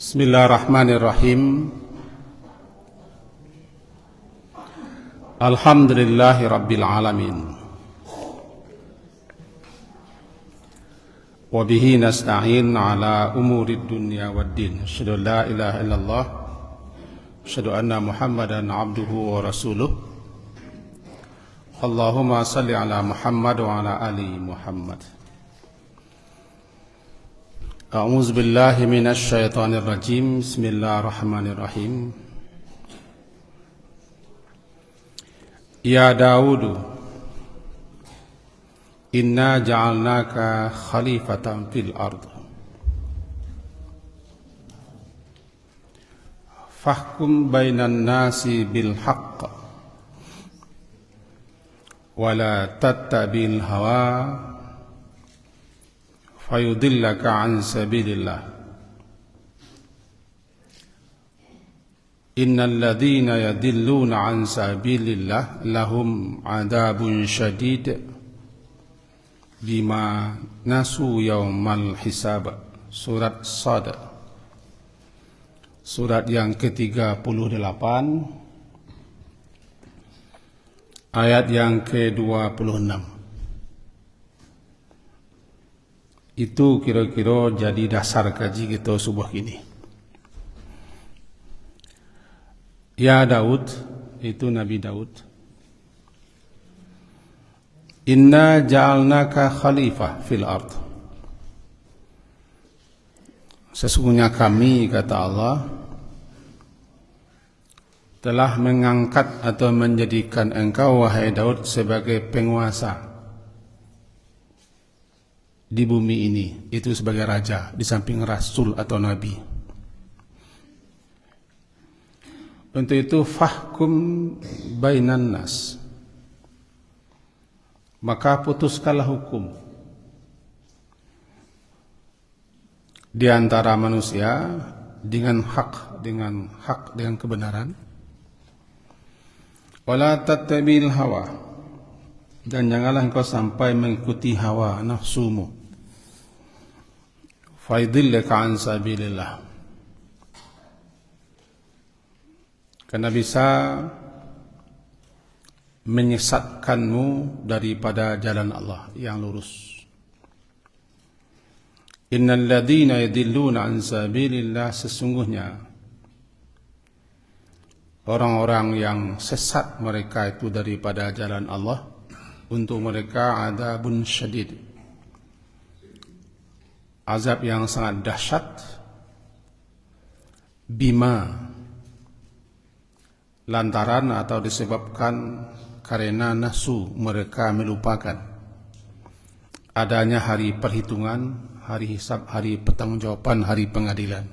Bismillahirrahmanirrahim. Alhamdulillahi rabbil alamin. Wa bihi nasta'in ala umurid dunya waddin. Asyhadu an la ilaha illallah, asyhadu anna Muhammadan abduhu wa rasuluh. Allahumma salli ala Muhammad wa ala ali Muhammad. A'udzu billahi minasy syaithanir rajim. Bismillahirrahmanirrahim. Ya Daud, inna ja'alnaka khalifatan fil ard. Fahkum bainan nasi bil haqq wa la tattabi'il hawa fayudillaka an sabilillah. Innal ladzina yadilluna an sabilillah lahum adabun syadid bima nasu yaumal hisab. Surat Sad, surat yang ke-38, ayat yang ke-26. Itu kira-kira jadi dasar kaji kita subuh ini. Ya Daud, itu Nabi Daud. Inna ja'alnaka khalifah fil ard. Sesungguhnya kami, kata Allah, telah mengangkat atau menjadikan engkau, wahai Daud, sebagai penguasa di bumi ini, itu sebagai raja di samping rasul atau nabi. Untuk itu fahkum bainan nas, maka putuskanlah hukum di antara manusia dengan hak, dengan kebenaran. Wala tattabi'il hawa, dan janganlah engkau sampai mengikuti hawa nafsumu. Faidillaka an sabilillah, karena bisa menyesatkanmu daripada jalan Allah yang lurus. Innal ladzina yadilluna an sabilillah, sesungguhnya orang-orang yang sesat mereka itu daripada jalan Allah, untuk mereka adabun syadid, azab yang sangat dahsyat, bima, lantaran atau disebabkan karena nasu, mereka melupakan adanya hari perhitungan, hari hisab, hari pertanggungjawaban, hari pengadilan.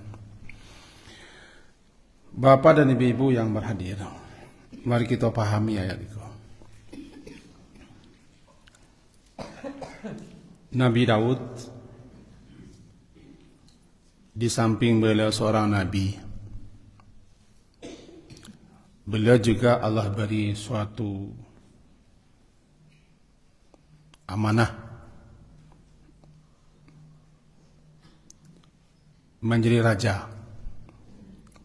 Bapak dan ibu-ibu yang berhadir, mari kita pahami ayat itu. Nabi Daud, di samping beliau seorang nabi, beliau juga Allah beri suatu amanah menjadi raja.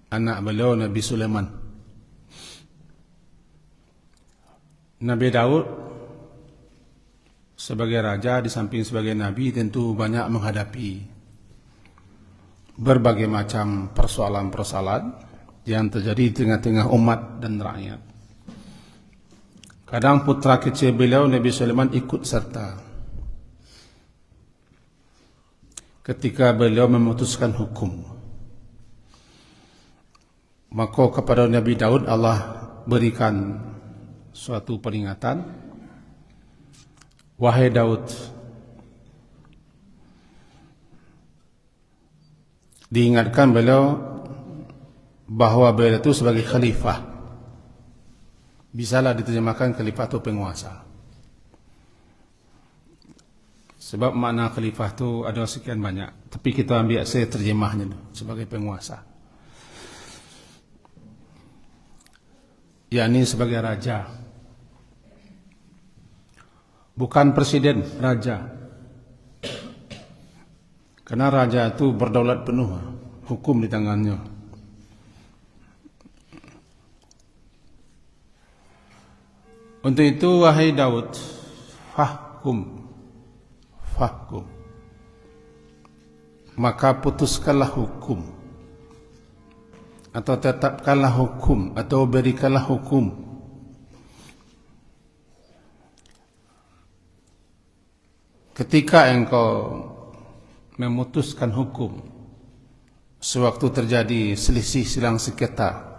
Anak beliau Nabi Sulaiman. Nabi Daud sebagai raja di samping sebagai nabi tentu banyak menghadapi berbagai macam persoalan-persoalan yang terjadi di tengah-tengah umat dan rakyat. Kadang putra kecil beliau Nabi Sulaiman ikut serta ketika beliau memutuskan hukum. Maka kepada Nabi Daud Allah berikan suatu peringatan. Wahai Daud, diingatkan beliau bahwa beliau itu sebagai khalifah. Bisalah diterjemahkan khalifah itu penguasa. Sebab makna khalifah itu ada sekian banyak, tapi kita ambil saya terjemahnya sebagai penguasa, yakni sebagai raja. Bukan presiden, raja. Karena raja itu berdaulat penuh, hukum di tangannya. Untuk itu wahai Daud, fahkum, maka putuskanlah hukum, atau tetapkanlah hukum, atau berikanlah hukum. Ketika engkau memutuskan hukum, sewaktu terjadi selisih silang sengketa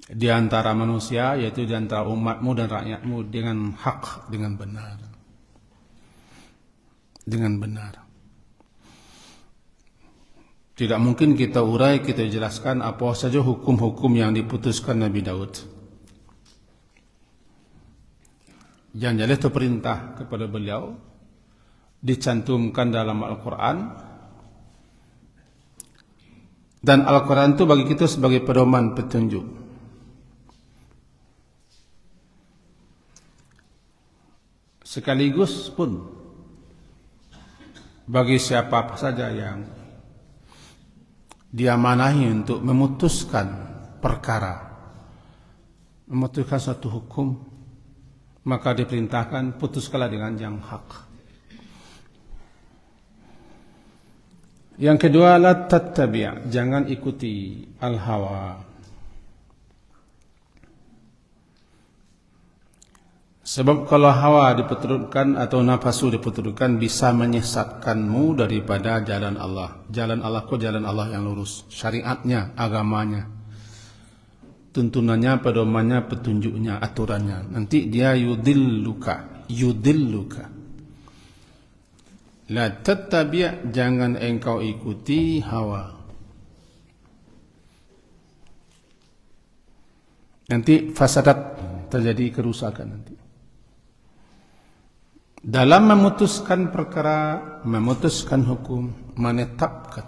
di antara manusia, yaitu di antara umatmu dan rakyatmu, dengan hak, dengan benar. Dengan benar. Tidak mungkin kita urai, kita jelaskan apa saja hukum-hukum yang diputuskan Nabi Daud. Yang jelas itu perintah kepada beliau, dicantumkan dalam Al-Quran. Dan Al-Quran itu bagi kita sebagai pedoman petunjuk. Sekaligus pun bagi siapa saja yang diamanahi untuk memutuskan perkara, memutuskan suatu hukum, maka diperintahkan putuskanlah dengan yang hak. Yang kedua, la tattabi', jangan ikuti al-hawa. Sebab kalau hawa diperturutkan atau nafsu diperturutkan bisa menyesatkanmu daripada jalan Allah. Jalan Allah kok jalan Allah yang lurus, syariatnya, agamanya, tuntunannya, pedomannya, petunjuknya, aturannya. Nanti dia yudilluka. La tattabi', jangan engkau ikuti hawa. Nanti fasadat, terjadi kerusakan nanti. Dalam memutuskan perkara, memutuskan hukum, menetapkan.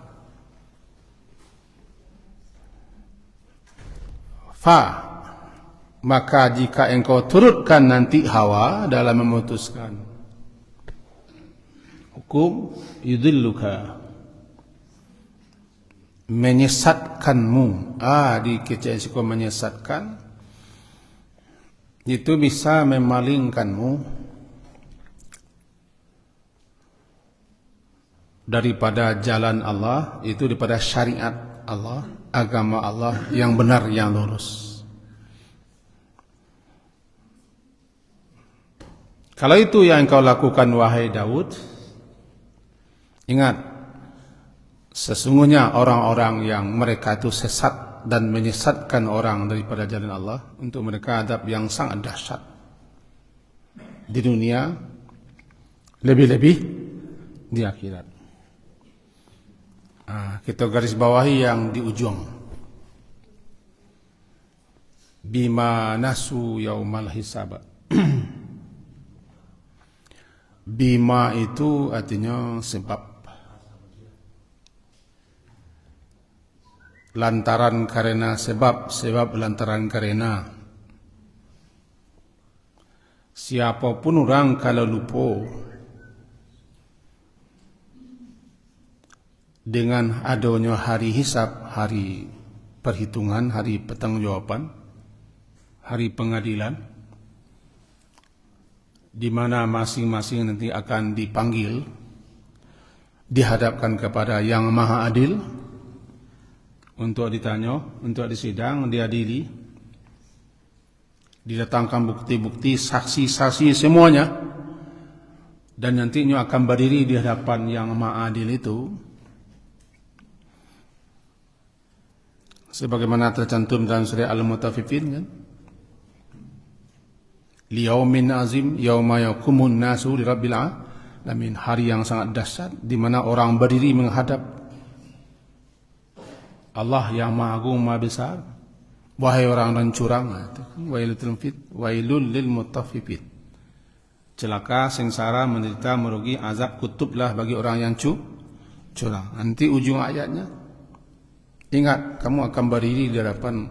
Maka jika engkau turutkan nanti hawa dalam memutuskan hukum, yudilluka, menyesatkanmu. Di kecil menyesatkan, itu bisa memalingkanmu daripada jalan Allah, itu daripada syariat Allah, agama Allah yang benar, yang lurus. Kalau itu yang engkau lakukan wahai Daud, ingat, sesungguhnya orang-orang yang mereka itu sesat dan menyesatkan orang daripada jalan Allah, untuk mereka adab yang sangat dahsyat di dunia, lebih-lebih di akhirat. Kita garis bawahi yang di ujung. Bima nasu yaumal hisab. Bima itu artinya sebab. Lantaran karena sebab, sebab lantaran karena. Siapapun orang kalau lupa dengan adanya hari hisab, hari perhitungan, hari pertanggungjawaban, hari pengadilan, di mana masing-masing nanti akan dipanggil, dihadapkan kepada Yang Maha Adil untuk ditanya, untuk disidang, diadili, didatangkan bukti-bukti, saksi-saksi semuanya, dan nantinya akan berdiri di hadapan Yang Maha Adil itu. Sebagaimana tercantum dalam surah Al-Mutaffifin, kan? Liyaumin azim yauma yaqumun nasu lirabbil alamin, hari yang sangat dahsyat di mana orang berdiri menghadap Allah yang Maha Agung, Maha Besar. Wahai orang-orang curang, wailul lil mutaffifin, celaka, sengsara, menderita, merugi, azab, kutublah bagi orang yang curang. Nanti ujung ayatnya, ingat, kamu akan berdiri di hadapan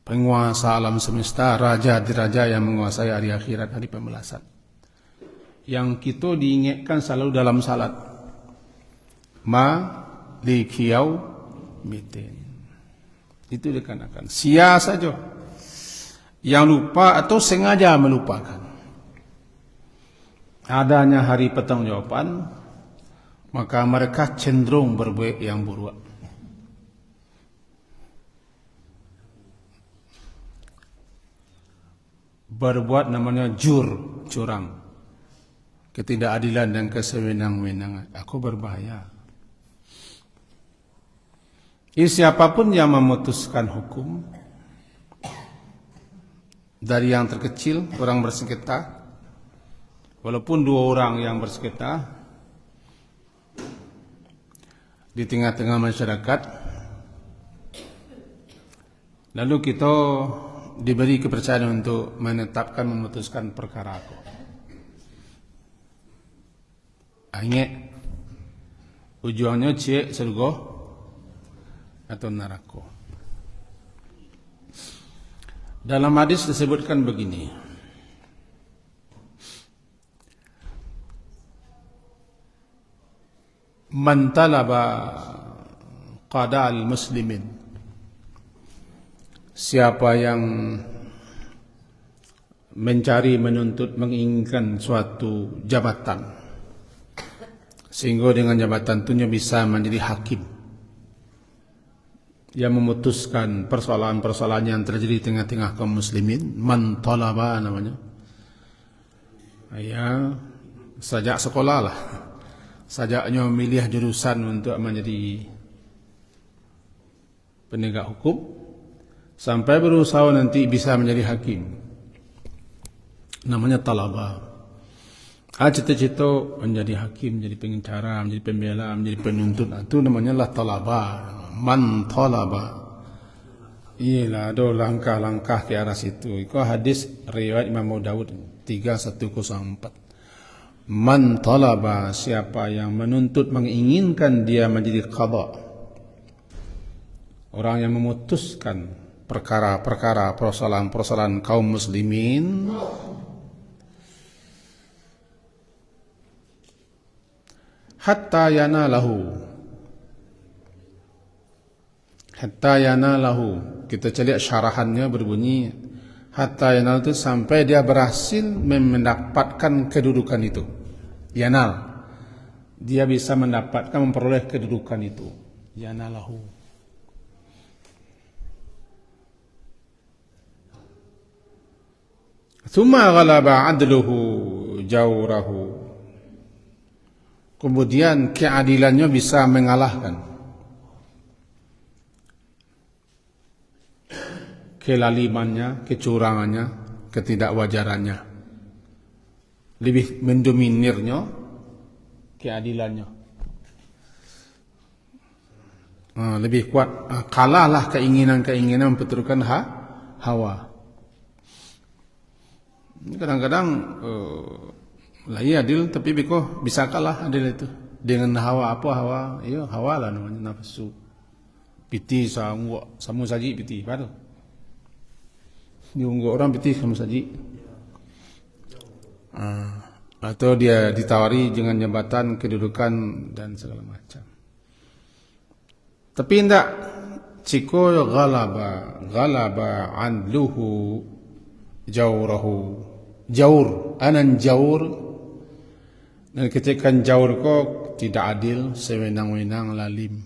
penguasa alam semesta, raja di raja yang menguasai hari akhirat, hari pembalasan. Yang kita diingatkan selalu dalam salat. maliki yaumiddin. Itu dikarenakan sia saja yang lupa atau sengaja melupakan adanya hari pertanggungjawaban, maka mereka cenderung berbuat yang buruk. Berbuat namanya curang, ketidakadilan dan kesewenang-wenangan. Aku berbahaya. Siapapun yang memutuskan hukum, dari yang terkecil orang bersengketa, walaupun 2 orang yang bersengketa di tengah-tengah masyarakat, lalu kita diberi kepercayaan untuk menetapkan, memutuskan perkara aku. Ingat, ujungnya cek surga atau neraka. Dalam hadis disebutkan begini, man talaba qada al-muslimin, siapa yang mencari, menuntut, menginginkan suatu jabatan, sehingga dengan jabatan itu bisa menjadi hakim yang memutuskan persoalan-persoalan yang terjadi di tengah-tengah kaum muslimin. Man talaba namanya. Ya, sejak sekolah lah, sejaknya memilih jurusan untuk menjadi penegak hukum, sampai berusaha nanti bisa menjadi hakim. Namanya talaba. Cita-cita menjadi hakim, menjadi pengacara, menjadi pembela, menjadi penuntut. Itu namanya lah talaba. Man talaba. Iyalah, ada langkah-langkah ke arah situ. Itu hadis riwayat Imam Abu Dawud 3104. Man talaba, siapa yang menuntut, menginginkan dia menjadi qadha, orang yang memutuskan perkara-perkara, persoalan-persoalan kaum muslimin, hatta yanalahu, kita lihat syarahannya berbunyi hatta yanal itu sampai dia berhasil mendapatkan kedudukan itu. Yanal, dia bisa mendapatkan, memperoleh kedudukan itu. Yanalahu. Tsumma ghalaba adluhu jawrahu, kemudian keadilannya bisa mengalahkan kelalimannya, kecurangannya, ketidakwajarannya. Lebih mendominirnya keadilannya. Lebih kuat, kalahlah keinginan-keinginan memperturutkan hawa. Kadang-kadang adil, tapi bisa kalah adil itu dengan hawa. Apa hawa? Iya, hawa lah namanya, nafsu. Piti samu saji piti, baru. Diunggu orang piti samu saji. Atau dia ditawari dengan jabatan, kedudukan dan segala macam. Tapi tidak, ciko ghalaba anluhu jawrahu. Jawr, anan jawr. Dan ketika jawr kok tidak adil, sewenang-wenang, lalim,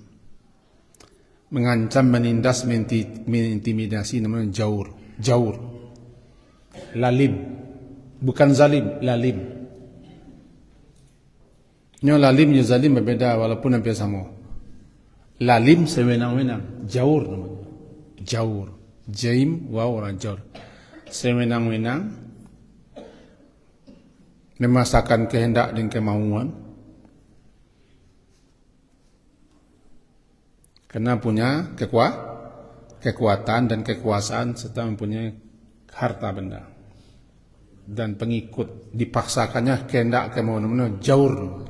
mengancam, menindas, mengintimidasi, namanya jawr. Jawr, lalim, bukan zalim, lalim. Lalim dan zalim berbeda walaupun hampir sama. Lalim sewenang-wenang, jawr namanya. Jawr, jaim, waw, jawr. Sewenang-wenang, memaksakan kehendak dan kemauan, karena punya kekuatan dan kekuasaan serta mempunyai harta benda dan pengikut, dipaksakannya kehendak kemauan, jawr.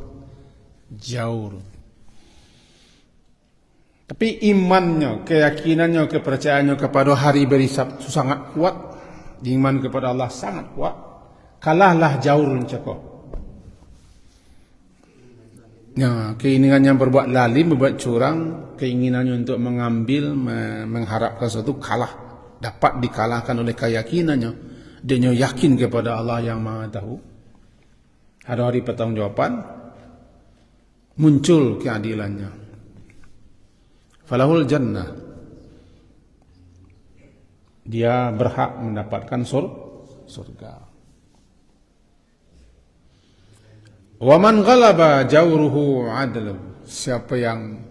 Tapi imannya, keyakinannya, kepercayaannya kepada hari berisab sangat kuat, iman kepada Allah sangat kuat. Kalahlah jawr cakap. Ya, keinginannya berbuat lalim, berbuat curang, keinginannya untuk mengambil, mengharapkan sesuatu kalah, dapat dikalahkan oleh keyakinannya. Dia yakin kepada Allah yang Maha Tahu. Hari-hari pertanggungjawaban muncul keadilannya. Falahul jannah. Dia berhak mendapatkan surga. Wa man ghalaba jawruhu adlu. Siapa yang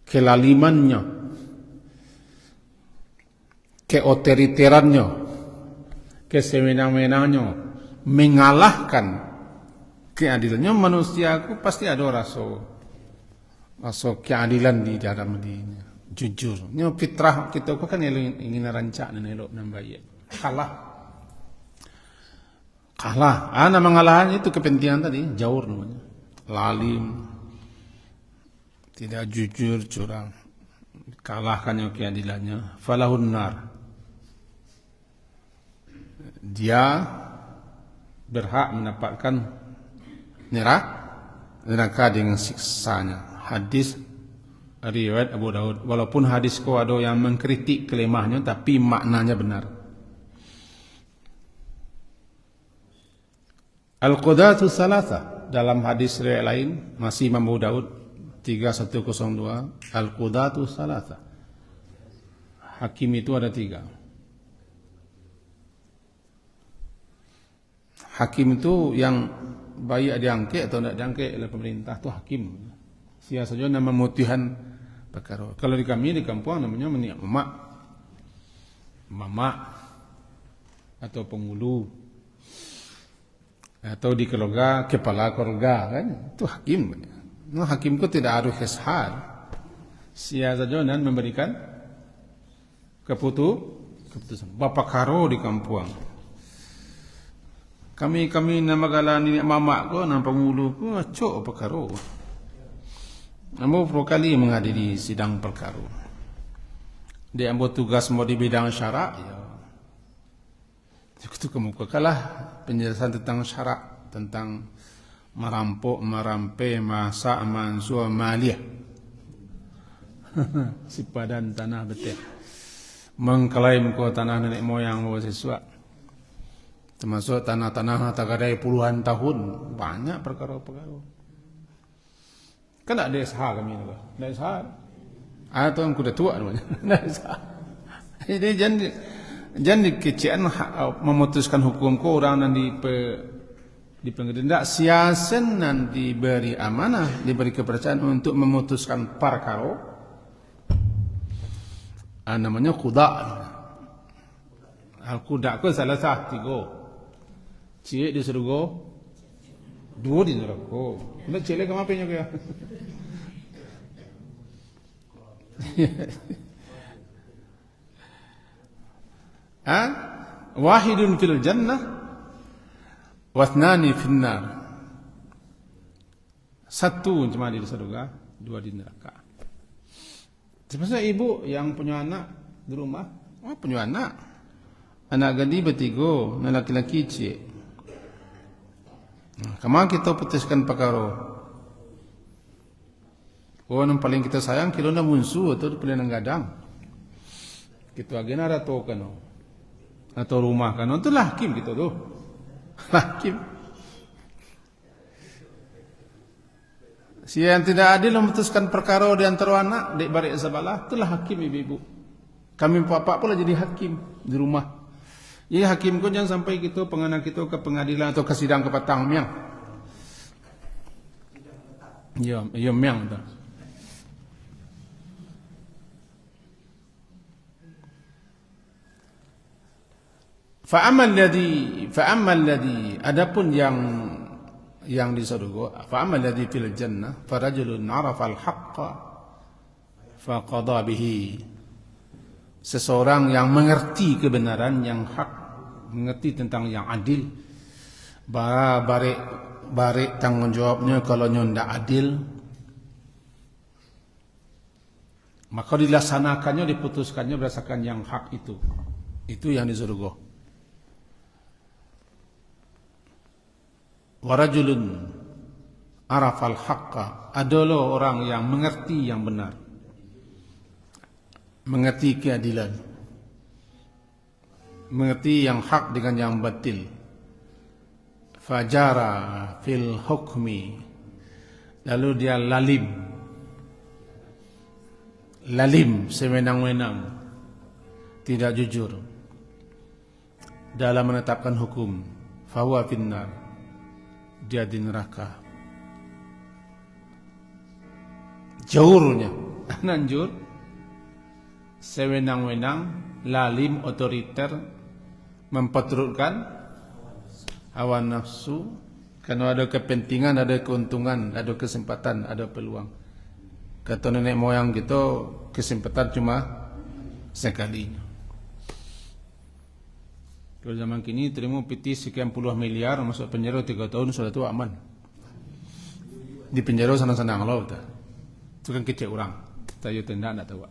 kelalimannya, keotoriterannya, kesewenang-wenangnya mengalahkan keadilannya, manusiaku pasti ada rasa keadilan di dalam dirinya. Jujur, ini fitrah kita kan ingin rancak dan elok dan baik. Kalah. Nama mengalahan itu kepentingan tadi, jawur namanya. Lalim, tidak jujur, curang. Kalahkannya keadilannya. Falahun nar. Dia berhak mendapatkan neraka dengan siksanya. Hadis riwayat Abu Daud. Walaupun hadis ko ada yang mengkritik kelemahnya, tapi maknanya benar. Al-Qudatu Salasa. Dalam hadis riwayat lain, masih Imam Abu Daud 3102. Al-Qudatu Salasa. Hakim itu ada 3. Hakim itu yang baik diangkat atau tidak diangkat oleh pemerintah itu hakim. Sia saja nama mutihan perkara. Kalau di kami di kampung namanya mama atau penghulu, atau di keluarga kepala keluarga kan itu hakim. Nah, hakim itu tidak harus ishar. Sia saja dan memberikan keputusan. Bapak karo di kampung. Kami nama galan ini mama ko nama penghulu ko cok perkara. Ambo perlu kali menghadiri sidang perkara. Dia ambo tugas mau di bidang syarak, ya. Itu kemuka kalah penjelasan tentang syarak, tentang merampok, merampe, masak, mansuh, maliyah. Sipadan tanah betul. Mengklaim ko tanah nenek moyang bawa sesuatu. Termasuk tanah-tanah tagarai puluhan tahun, banyak perkara-perkara. Kan ada ishar kami juga, ada ishar. Atau yang kuda tua namanya, ada ishar. Jadi jangan dikecian memutuskan hukum ko orang dan di pengadilan. Tidak, siasen dan diberi amanah, diberi kepercayaan untuk memutuskan perkara. Namanya kuda. Al-kuda ko salah satu 3. Cik di surga, 2 di neraka. Nak cik lagi apa kaya? Wahidun fil jannah, wathnani fil nar. 1 cuma di surga, 2 di neraka. Sebenarnya ibu yang punya anak di rumah, punya anak gadis bertiga, anak laki-laki cik. Kemana kita putuskan perkara? Yang paling kita sayang kita nak munsuh atau paling gadang. Kita agena rato kan, atau rumah kan, itu hakim kita tu, hakim. Siapa yang tidak adil memutuskan perkara di antara anak dek balik sebelah, itulah hakim ibu-ibu. Kami bapak pula jadi hakim di rumah. Jadi hakim ko jangan sampai kita penganak kita ke pengadilan atau ke sidang ke petang miang. Ya miang tu. Fa'amal ladhi adapun yang di surga, fa'amal ladhi fil jannah farajulun 'arafa al-haqqa faqada bihi. Seseorang yang mengerti kebenaran yang hak, mengerti tentang yang adil, barik tanggung jawabnya kalau ndak adil, maka dilaksanakannya, diputuskannya berdasarkan yang hak itu yang di surga. wa rajulun arafal haqqa, adalah orang yang mengerti yang benar, mengerti keadilan, mengerti yang hak dengan yang batil. Fajara fil hukmi, lalu dia lalim sewenang-wenang, tidak jujur dalam menetapkan hukum. Fahuwa finnar, dia di neraka. Jaurnya nanjur, sewenang-wenang, lalim, otoriter, memperturutkan hawa nafsu, karena ada kepentingan, ada keuntungan, ada kesempatan, ada peluang. Kata nenek moyang kita, kesempatan cuma sekali. Kalau zaman kini terima piti sekian puluh miliar, masuk penjara 3 tahun, sudah itu aman. Di penjara senang-senang loh, itu kan kecil orang. Saya tidak tahu.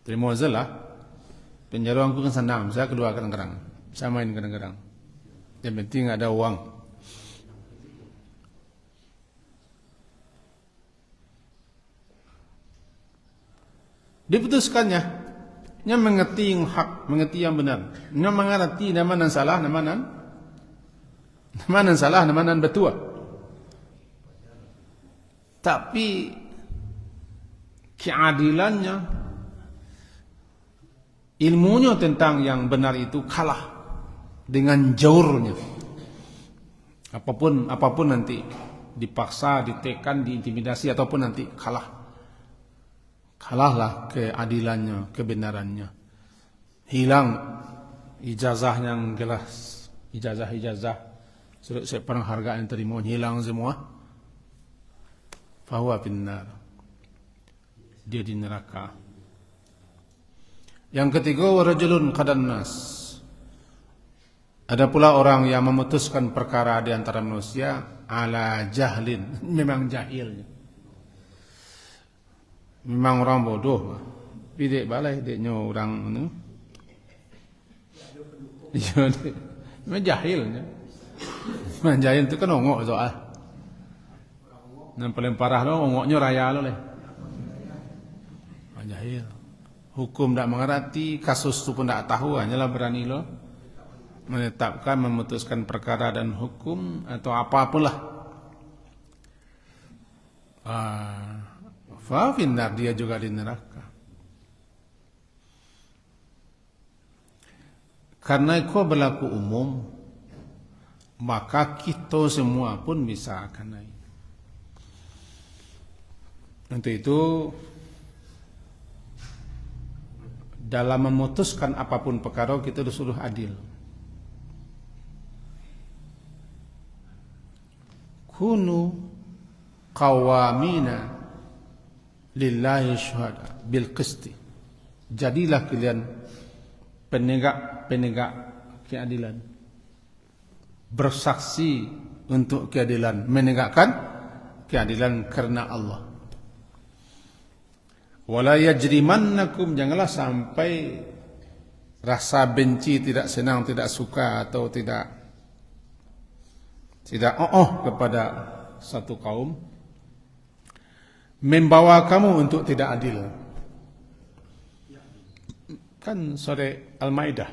Terima aja lah. Penjara aku kan senang, saya keluar kadang-kadang, saya main kadang-kadang. Yang penting ada uang. Diputuskannya, nya mengerti yang hak, mengerti yang benar, nya mengerti nama nan salah, nama nan salah, nama nan betul. Tapi keadilannya, ilmunya tentang yang benar itu kalah dengan jaurnya. Apapun nanti dipaksa, ditekan, diintimidasi, ataupun nanti kalahlah keadilannya, kebenarannya. Hilang ijazah yang jelas, ijazah surat penghargaan yang terima hilang semua. Fahuwa finnar, dia di neraka. Yang ketiga, warajulun qadannas, ada pula orang yang memutuskan perkara di antara manusia ala jahlin, memang jahilnya, memang orang bodoh. Bidek balai deknya orang ini, memang jahilnya. Memang jahil itu kan ongok soal. Yang paling parah lo ongoknya raya lo leh. Jahil. Hukum tidak mengerti, kasus itu pun tidak tahu, hanyalah berani lo menetapkan, memutuskan perkara dan hukum atau apapunlah. Fafinnar, dia juga di neraka. Karena itu berlaku umum, maka kita semua pun bisa kena. Untuk itu, dalam memutuskan apapun perkara kita disuruh adil. Kunu qawamina lillahi syuhada bil qisti. Jadilah kalian penegak keadilan, bersaksi untuk keadilan, menegakkan keadilan karena Allah. Wala yajrimannakum, janganlah sampai rasa benci, tidak senang, tidak suka atau tidak kepada satu kaum membawa kamu untuk tidak adil. Kan sore Al-Maidah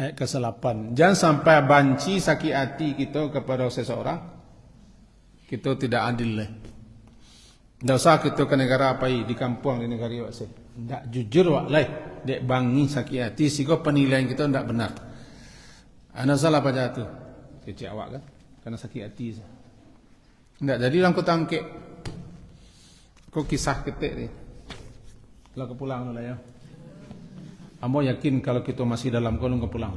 ayat ke-8, jangan sampai banci sakit hati kita kepada seseorang, kita tidak adil lah. Tidak usah kita ke negara apa di kampung, di negara awak saya. Tidak jujur awak lah. Dek bangi sakit hati, sehingga penilaian kita tidak benar. Anak salah pada itu. Kecik awak kan, karena sakit hati. Tidak, jadi orang kau tangkik. Kau kisah ketik ni. Kalau kau pulang lah ya. Amo yakin kalau kita masih dalam kolong kau pulang.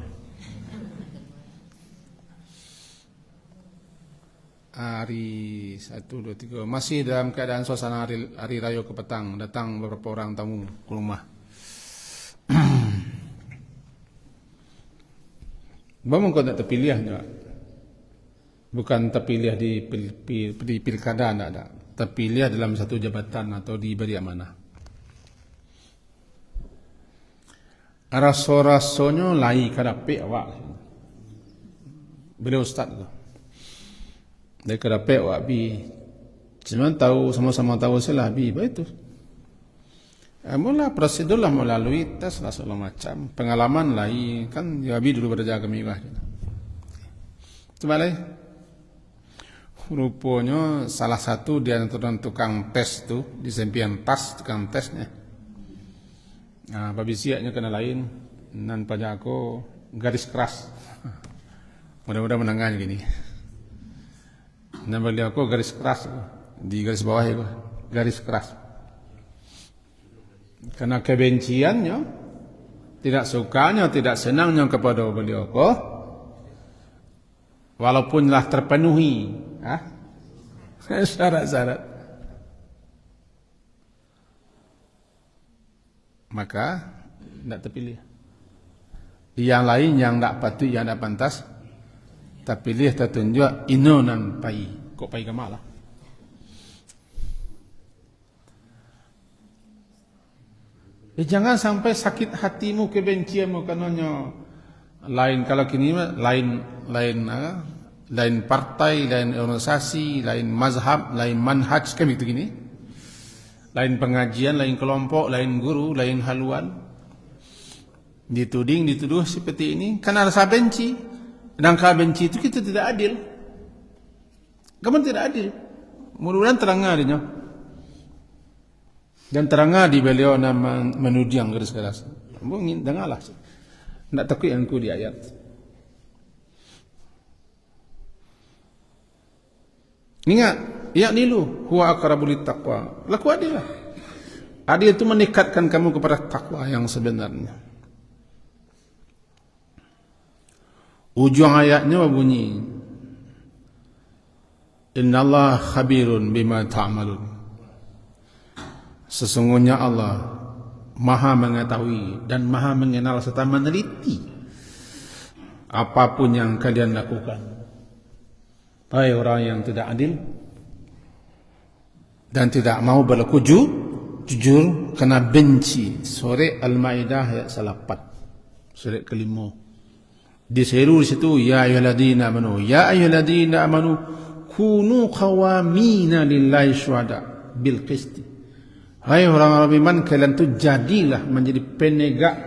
Hari 1, 2, 3 masih dalam keadaan suasana hari raya ke petang, datang beberapa orang tamu ke rumah. Memang kau tak terpilih, bukan terpilih di pilkada, tidak ada. Terpilih dalam satu jabatan atau diberi amanah. Raso-rasonya lai kadapik awak. beliau ustaz tu. Dia kedapek wak bi. Cuma tahu sama-sama tahu salah bi itu. Mula prosedur lah melalui tes lah segala macam. Pengalaman lah kan ya bi dulu berjaga mewah. Coba lagi. Rupanya salah satu di antara tukang tes tu di sempian tas tukang tesnya. Nah, babisiaknya kena lain nan pajak aku garis keras. Mudah-mudahan menangani gini. Nan beliau aku garis keras di garis bawah itu garis keras. Karena kebenciannya, tidak sukanya, tidak senangnya kepada beliau aku, walaupunlah terpenuhi syarat-syarat, maka tidak terpilih. Yang lain yang tidak patut, yang tidak pantas, terpilih tertunjuk inonan pai. Kok pai ke malah? Jangan sampai sakit hatimu, kebencianmu karenanya lain kalau kini lain partai, lain organisasi, lain mazhab, lain manhaj kan itu gini. Lain pengajian, lain kelompok, lain guru, lain haluan. Dituding, dituduh seperti ini karena rasa benci. Dan kalau benci itu kita tidak adil. Kamu tidak adil. Mudah-mudahan terang adanya. Dan terang di beliau nama menudiang garis-garis. Mungkin dengarlah. Tidak takut yang ku di ayat. Ingat, ya nilu huwa aqrabu littaqwa. Laku adil lah. Adil itu mendekatkan kamu kepada takwa yang sebenarnya. Ujung ayatnya bunyi, Innallaha khabirun bima ta'malun. Sesungguhnya Allah Maha mengetahui dan Maha mengenal serta meneliti apapun yang kalian lakukan. Hai orang yang tidak adil dan tidak mau berlaku jujur kena benci. Surah Al-Maidah ayat 4. Surah kelima. Diseru di situ ya ayyuhalladzina amanu kunu qawamina lillahi syuhada bil qisti. Hai orang-orang beriman, kalian tu jadilah menjadi penegak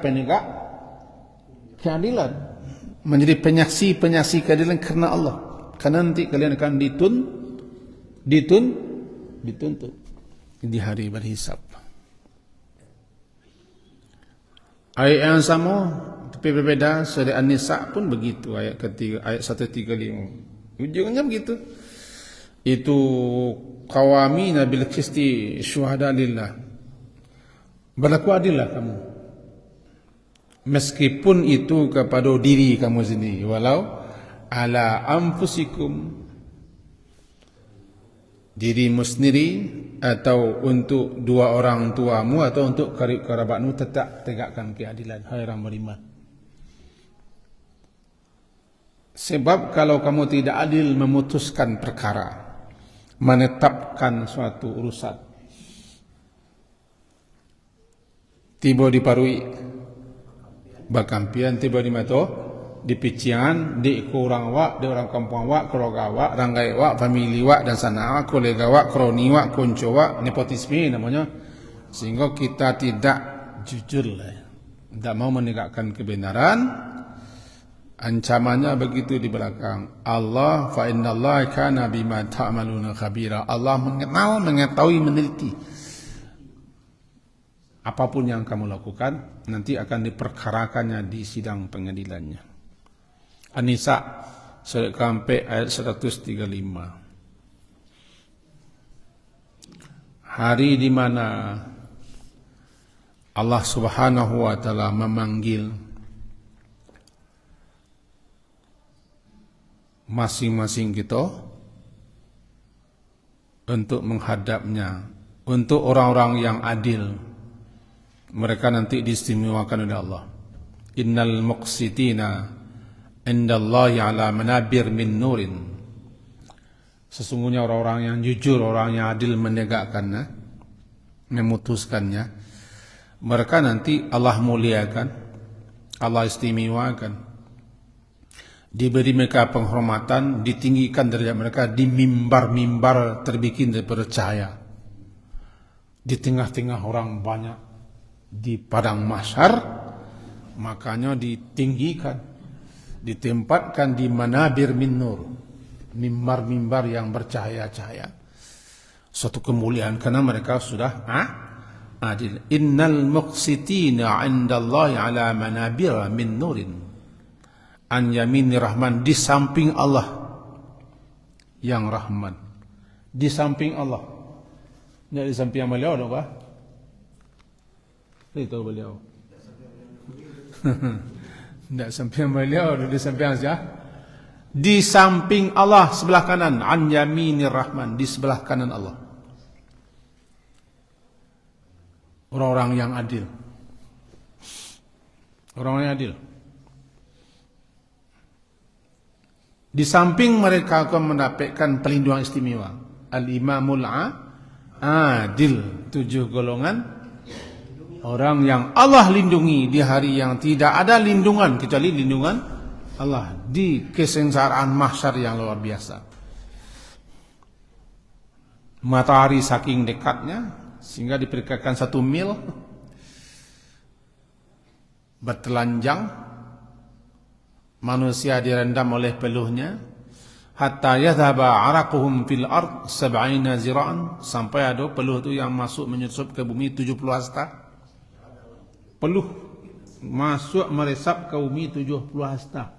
keadilan, menjadi penyaksi keadilan karena Allah. Karena nanti kalian akan dituntut di hari berhisab. Ayat yang sama tapi berbeda. Surah An-Nisa pun begitu, ayat ketiga, ayat 135. Ujungnya begitu. Itu qawamina bil qisti syuhada lillah. Berlaku adillah kamu. Meskipun itu kepada diri kamu sendiri, walau ala anfusikum, dirimu sendiri atau untuk dua orang tuamu atau untuk karib kerabatmu, tetap tegakkan keadilan hai orang beriman. Sebab kalau kamu tidak adil memutuskan perkara, menetapkan suatu urusan, tiba di parui bakampian, tiba di mato di pician, di kurang wak, di orang kampung wak, keluarga wak, ranggai wak, famili wak dan sana wak, kolega wak, kroni wak, konco wak, nepotisme namanya. Sehingga kita tidak jujur lah, tidak mau menegakkan kebenaran. Ancamannya begitu di belakang. Allah fa innallaha kana bima ta'maluna khabira. Allah mengenal, mengetahui, meneliti apapun yang kamu lakukan, nanti akan diperkarakannya di sidang pengadilannya. An-Nisa surat ke-4 ayat 135. Hari di mana Allah Subhanahu wa taala memanggil masing-masing kita untuk menghadapnya, untuk orang-orang yang adil, mereka nanti diistimewakan oleh Allah. Innal muqsitina indallahi ala manabir min nurin. Sesungguhnya orang-orang yang jujur, orang yang adil menegakkannya, memutuskannya, mereka nanti Allah muliakan, Allah istimewakan diberi mereka penghormatan, ditinggikan derajat mereka di mimbar-mimbar terbikin daripada cahaya. Di tengah-tengah orang banyak di padang mahsyar, makanya ditinggikan, ditempatkan di manabir min nur, mimbar-mimbar yang bercahaya-cahaya. Suatu kemuliaan karena mereka sudah adil. Innal muqsitina 'indallahi 'ala manabir min nurin an yaminir rahman, di samping Allah yang Rahman, di samping Allah, tidak di samping beliau dong Pak? Itu beliau. Tidak samping beliau, di samping saja. Di samping Allah sebelah kanan, an yaminir rahman, di sebelah kanan Allah. Orang-orang yang adil. Orang-orang yang adil. Di samping mereka akan mendapatkan pelindungan istimewa. Al-Imamul Adil, 7 golongan orang yang Allah lindungi di hari yang tidak ada lindungan kecuali lindungan Allah, di kesengsaraan mahsyar yang luar biasa. Matahari saking dekatnya sehingga diperkirakan 1 mil bertelanjang, manusia direndam oleh peluhnya, hatta yadhaba araquhum fil ard 70 zira'an, sampai ada peluh itu yang masuk menyusup ke bumi 70 hasta. Peluh masuk meresap ke bumi 70 hasta.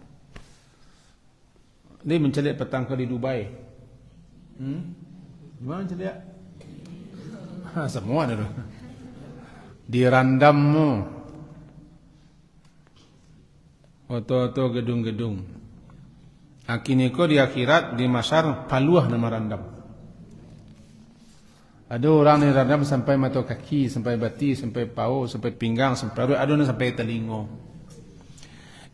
Dia mencelik petangka di Dubai. Gimana mencelik? Semua ada. Dirandammu. Oto-oto gedung-gedung. Akiniko di akhirat, di masyar, paluah nama randam. Ada orang yang randam sampai mata kaki, sampai bati, sampai paha, sampai pinggang, sampai ada yang sampai telinga.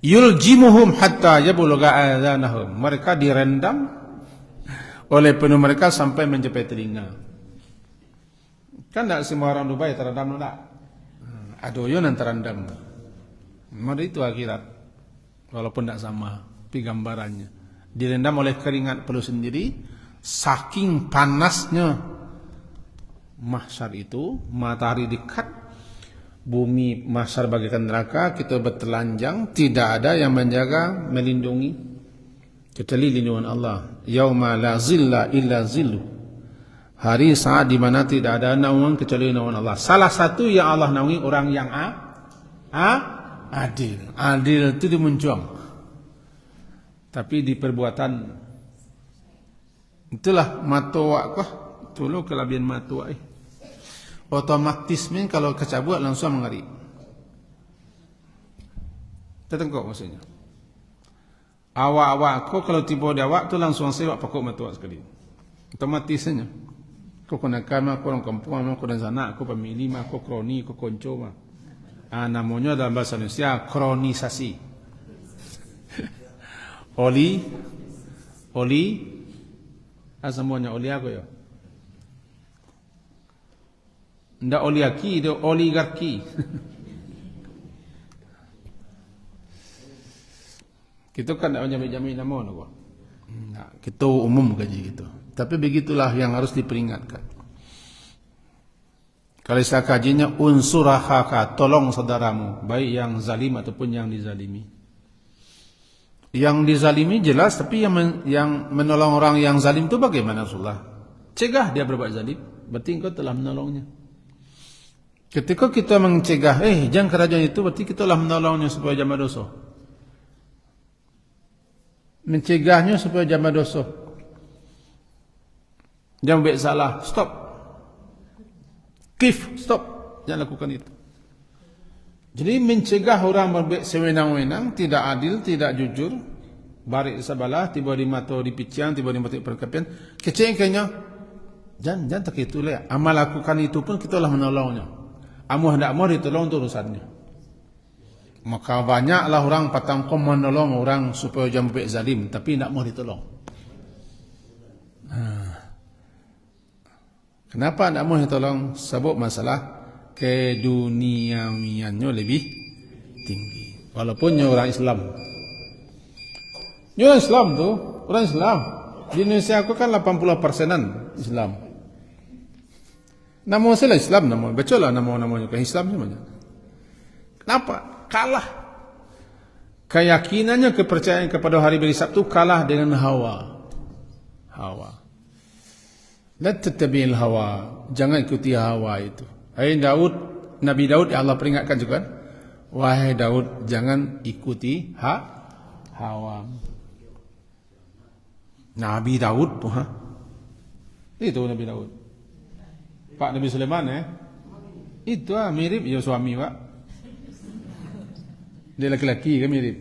Yuljimuhum hatta yabulugha adhanahum. Mereka direndam oleh penuh mereka sampai mencapai telinga. Kan tak semua orang Dubai terendam tak? Ada yang terendam. Maka itu akhirat. Walaupun tidak sama gambarannya. Direndam oleh keringat peluh sendiri. Saking panasnya mahsyar itu, matahari dekat, bumi mahsyar bagaikan neraka, kita bertelanjang, tidak ada yang menjaga, melindungi kecuali lindungan Allah. Yauma la zilla illa zillu. Hari saat di mana tidak ada naungan kecuali naungan Allah. Salah satu yang Allah naungi orang yang adil. Adil itu dimuncuang. Tapi di perbuatan itulah matuak kah? Tulu kelebihan matuak. Otomatisme kalau kecabut langsung mengari. Tertengkok maksudnya. Awak-awak kau kalau tiba di awak tu langsung sewak pokok matuak sekali. Otomatisnya. Kau kena kama, kau orang kampung, kau dan sana, kau pemilih, kau kroni, kau konco. Namanya dalam bahasa Indonesia kronisasi. Oli, semuanya oli aku ya. Ndak oligarki, itu oligarki. Kita kan tidak menjamin nama nak. Kita umum kaji gitu. Tapi begitulah yang harus diperingatkan. Kalau saya kajinya unsur akhaka, tolong saudaramu, baik yang zalim ataupun yang dizalimi. Yang dizalimi jelas, tapi yang menolong orang yang zalim itu bagaimana Rasulullah? Cegah dia berbuat zalim, berarti engkau telah menolongnya. Ketika kita mencegah, jangan kerajaan itu, berarti kita telah menolongnya supaya jama dosa. Mencegahnya supaya jama dosa. Jangan buat salah, stop. Stop. Jangan lakukan itu. Jadi mencegah orang berbuat sewenang-wenang, tidak adil, tidak jujur, barik sabalah, tiba di mata dipiciang, tiba di mata perkapian, kecengkehnya, jangan tak itu lah. Amal lakukan itu pun kita telah menolongnya. Amuh tidak mau ditolong itu urusannya. Maka banyaklah orang patangkom menolong orang supaya jangan berbuat zalim, tapi tidak mau ditolong. Kenapa tidak mau ditolong? Sebab masalah keduniawiannya lebih tinggi. Walaupun orang Islam. Ya, orang Islam tu, orang Islam. Di Indonesia aku kan 80%-an Islam. Nama saya Islam, nama betul lah nama-namanya ke Islam semuanya. Kenapa? Kalah. Keyakinannya, kepercayaan kepada hari berisab tu kalah dengan hawa. Hawa. La tattabi'il hawa. Jangan ikuti hawa itu. Nabi Daud Allah peringatkan juga kan? Wahai Daud, jangan ikuti hawa. Nabi Daud tu itu Nabi Daud. Pak Nabi Sulaiman itu mirip ya suami Pak. Dia laki-laki kan mirip.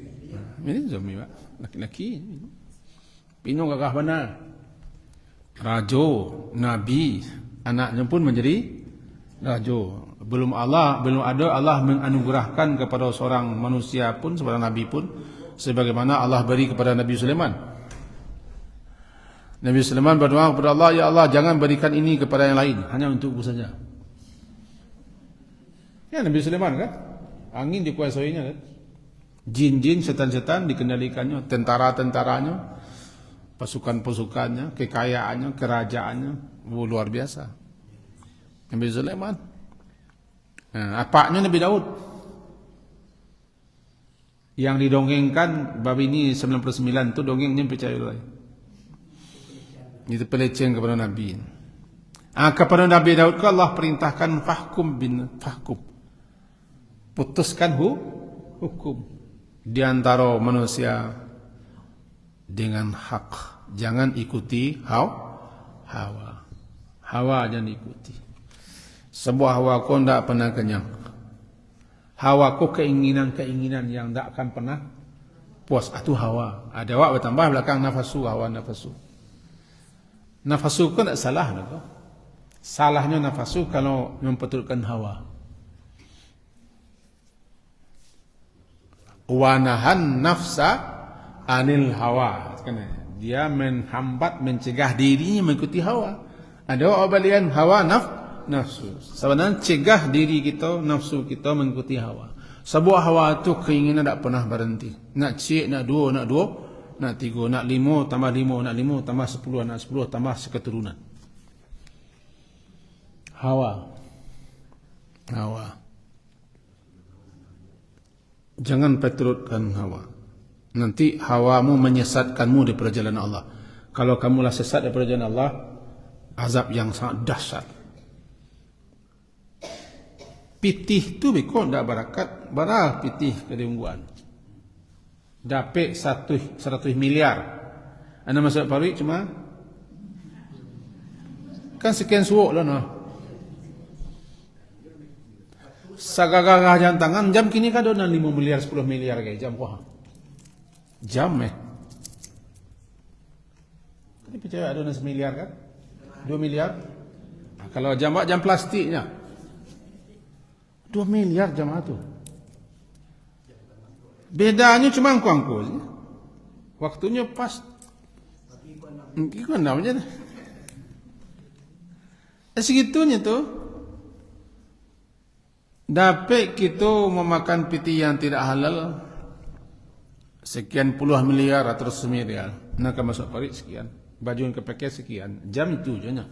Mirip suami Pak. Laki-laki. Pinong gagah benar. Rajo, Nabi, anaknya pun menjadi rajo. Belum ada Allah menganugerahkan kepada seorang manusia pun, seorang Nabi pun, sebagaimana Allah beri kepada Nabi Sulaiman. Nabi Sulaiman berdoa kepada Allah, ya Allah jangan berikan ini kepada yang lain, hanya untukku saja. Ya Nabi Sulaiman kan, angin dikuasainya kan, jin-jin, setan-setan dikendalikannya, tentara-tentaranya, pasukan-pasukannya, kekayaannya, kerajaannya, luar biasa. Nabi Sulaiman. Apaknya Nabi Daud yang didongengkan bab ini 99 tu dongengnya percaya lah. Itu pelecehan kepada Nabi. Kepada Nabi Daud ke Allah perintahkan fahkum. Putuskan hukum di antara manusia dengan hak. Jangan ikuti hawa. Hawa jangan ikuti. Sebuah hawa kau tidak pernah kenyang. Hawa kau keinginan-keinginan yang tidak akan pernah puas. Itu hawa. Ada awak bertambah belakang nafasu, hawa nafasu. Nafasu kau tidak salah. Salahnya nafasu kalau memperturutkan hawa. Wanahan nafsa anil hawa. Dia menghambat, mencegah dirinya mengikuti hawa. Ada balian hawa nafsu. Sebenarnya cegah diri kita, nafsu kita mengikuti hawa. Sebuah hawa itu keinginan tak pernah berhenti. Nak cik, nak dua, nak tiga, nak lima, tambah lima, nak lima, tambah 10, nak 10, tambah seketurunan. Hawa. Jangan perturutkan hawa. Nanti hawamu menyesatkanmu di perjalanan Allah. Kalau kamulah sesat di perjalanan Allah, azab yang sangat dahsyat. Pitih tu bikon dak barakat, barah pitih kedengguan. Dapat 100 miliar. Anda masuk parit cuma kan sekian suuk lah noh. Sagagagah jantangan jam kini kan ada 5 miliar 10 miliar kayak jam wah. Jam Tadi percaya ada 1 miliar kan? 2 miliar. Kalau jam plastiknya 2 miliar jam tu. Bedanya cuma angku-angku. Waktunya pas. Ikut namanya. Segitunya tu. Dapat kita memakan piti yang tidak halal. Sekian puluh miliar atau 100 miliar. Nak masuk parit sekian. Baju yang kepakai sekian. Jam itu je nya.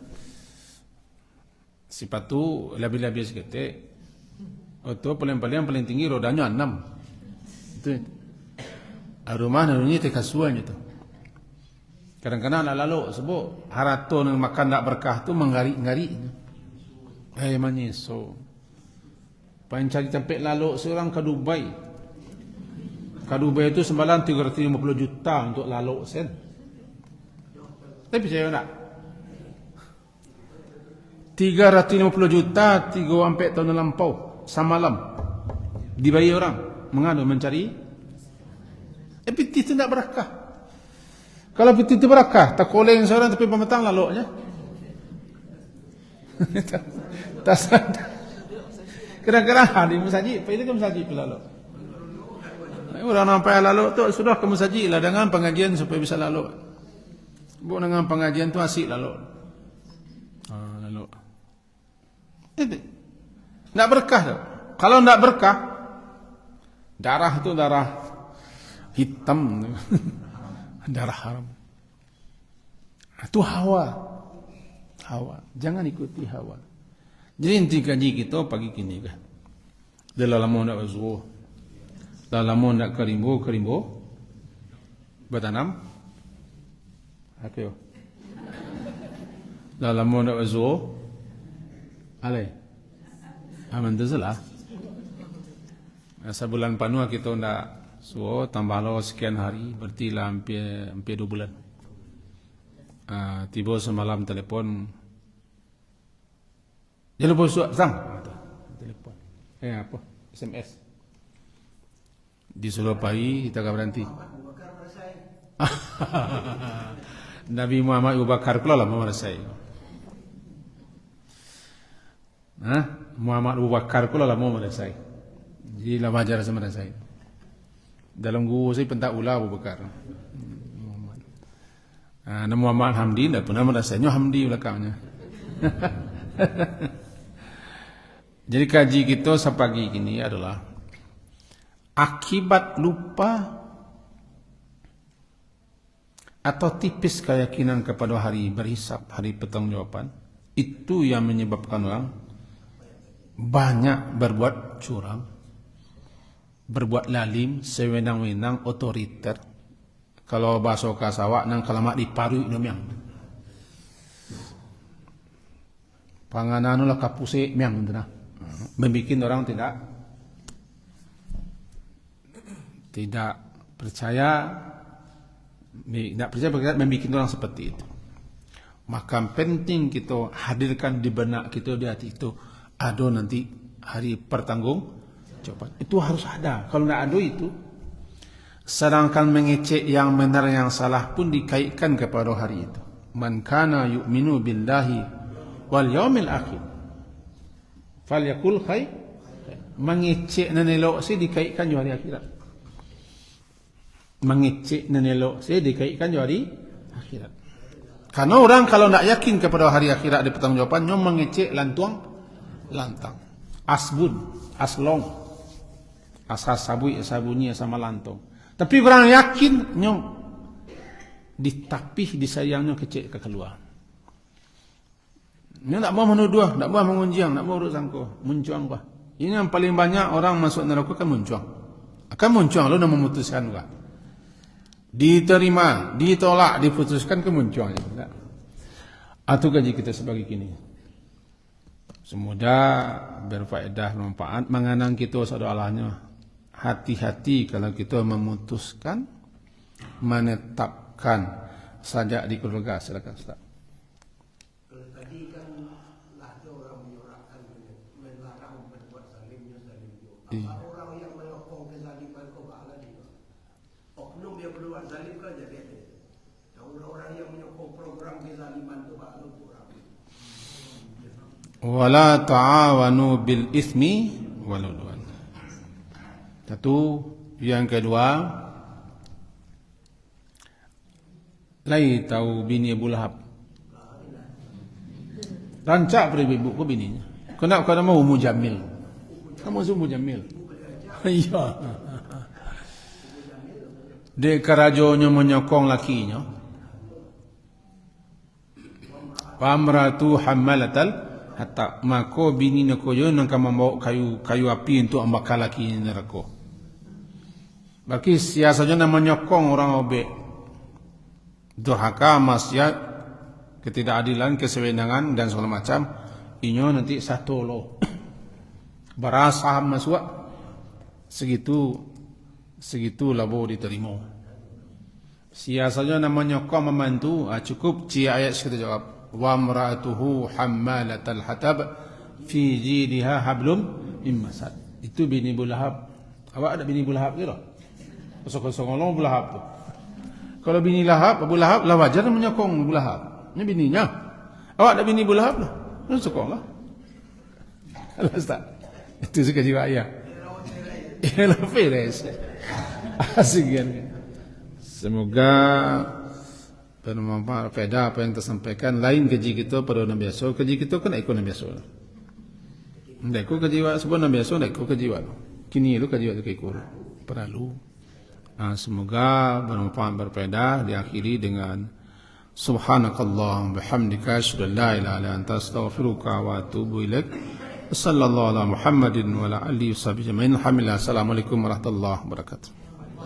Sifat tu lebih-lebih seketik. Itu paling tinggi rodanya 6. Itu. Rumah narunya tekasuan itu. Kadang-kadang nak lalu sebut harato yang makan tak berkah tu menggari-ngari. Manyiso. Pengen cari tempat lalu seorang ke Dubai. Ke Dubai itu sembalan 350 juta untuk lalu sen. Tapi percaya tak? 350 juta 3 tahun lampau semalam dibayar orang mengadu mencari piti itu tidak berakah. Kalau piti itu berakah tak koleng seorang tapi pemetang lalu tak sadar. Kadang-kadang di masjid pilih ke masjid lalu orang nampak lalu tu sudah ke masjid lah dengan pengajian supaya bisa lalu. Bukan dengan pengajian tu asik lalu. Lalu tak berkah tu. Kalau tak berkah, darah tu darah hitam. darah haram. Itu hawa. Jangan ikuti hawa. Jadi inti kaji kita pagi kini kan. Dalam lama nak berzuh. Dalam lama nak kerimbo. Bertanam. Okey. Dalam lama nak berzuh. Alai. Aman tersalah. Sebulan penuh kita nak suo tambah lo sekian hari, berarti lah hampir 2 bulan. Tiba semalam telefon. Jangan lupa suat sang. Telefon. Apa? SMS. Disuruh pagi kita akan berhenti. Nabi Muhammad Abu Bakar pula lah Muhammad saya. Muhammad Abu Bakar pula lah Muhammad saya. Jadi lah wajar sama saya. Dalam guru saya pentak ulah Abu Bakar. Muhammad. Nama Muhammad Hamdi dah pernah merasanya Hamdi belakangnya. Jadi kaji kita sepagi ini adalah akibat lupa atau tipis keyakinan kepada hari berhisab, hari pertanggungjawaban, itu yang menyebabkan orang banyak berbuat curang, berbuat lalim, sewenang-wenang, otoriter. Kalau bahasa kasawak nang kalamak diparuinomiang. Pangananu lah kapuse miang tenah. Membikin orang tidak percaya, membikin orang seperti itu. Maka penting kita hadirkan di benak kita, di hati itu ada nanti hari pertanggungjawaban. Itu harus ada. Kalau tidak ada itu, sedangkan mengecek yang benar yang salah pun dikaitkan kepada hari itu. Man kana yu'minu billahi wal yaumil akhir falyakul khair. Mengecek dan elok saya dikaitkan dengan hari akhirat. Mengecek dan elok saya dikaitkan dengan hari akhirat. Karena orang kalau tidak yakin kepada hari akhirat di pertanggungjawaban, nyom mengecek lantang. Asbun, aslong, asas sabui, sabunyi sama lantong. Tapi orang yakin nyom ditapih, disayangnya kecek ke keluar. Ini tak mau menuduh, tak mau mengunjang, tak mau urut sangko, muncuang bah. Ini yang paling banyak orang masuk neraka kan muncuang. Akan muncuang lalu nak memutuskan juga. Diterima, ditolak, diputuskan ke muncuang. Atau gaji kita sebagai kini. Semoga berfaedah, bermanfaat. Mengenang kita seolah-olahnya. Hati-hati kalau kita memutuskan, menetapkan sajak di keluarga. Silakan Ustaz. Tadi kan ada orang menyuarakan melarang berbuat zalimnya zalim juga. Apa orang yang menyokong kezaliman kau bala dia? Oknum yang berbuat zalim kan jadi ada. Yang orang-orang yang menyokong program kezaliman tu bala orang. Wala ta'awanu bil itsmi wal udwan. Satu, yang kedua, lai tahu bini Abu Lahab. Rancak pada ibu ko bininya. Kenapa kau mau Mujamil? Kamu semua Mujamil. Iya. Dia kerajonya menyokong lakinya. Pamratu hammalatal hatta mako bini nak koyo nang membawa kayu api untuk ambakal laki neraka. Bagi siasanya menyokong orang obek. Durhaka, maksiat, ketidakadilan, kesewenangan dan segala macam, inyo nanti satu lo. Berasa masuk segitu labo diterima. Siasanya namanya kau membantu, cukup cia ayat kita jawab. Wa mar'atuhu hammalatal hatab fi jidha hablum min masad. Itu bini Abu Lahab. Awak ada bini Abu Lahab ke tak? Kosong-kosong Abu Lahab tu. Kalau bini Lahab, Abu Lahab lah wajar menyokong Abu Lahab. Ini bininya. Awak ada bini Abu Lahab lah. Sokonglah. Allah Ustaz. Itu suka jiwa ayah. Ialah feres. Asik kan. Semoga bermanfaat faedah apa yang tersampaikan. Lain kaji kita pada orang biasa. Kaji kita kan ikut orang biasa. Ndak ikut kaji wa sebab orang biasa ndak ikut kaji wa. Kini lu kaji wa tu ikut. Perlu. Semoga bermanfaat berfaedah. Diakhiri dengan subhanakallahumma bihamdika asyhadu an la ilaha illa anta astaghfiruka wa atubu ilaik. Sallallahu ala Muhammadin wa ala alihi washabihi ajmain. Alhamdulillah. Assalamualaikum warahmatullahi wabarakatuh.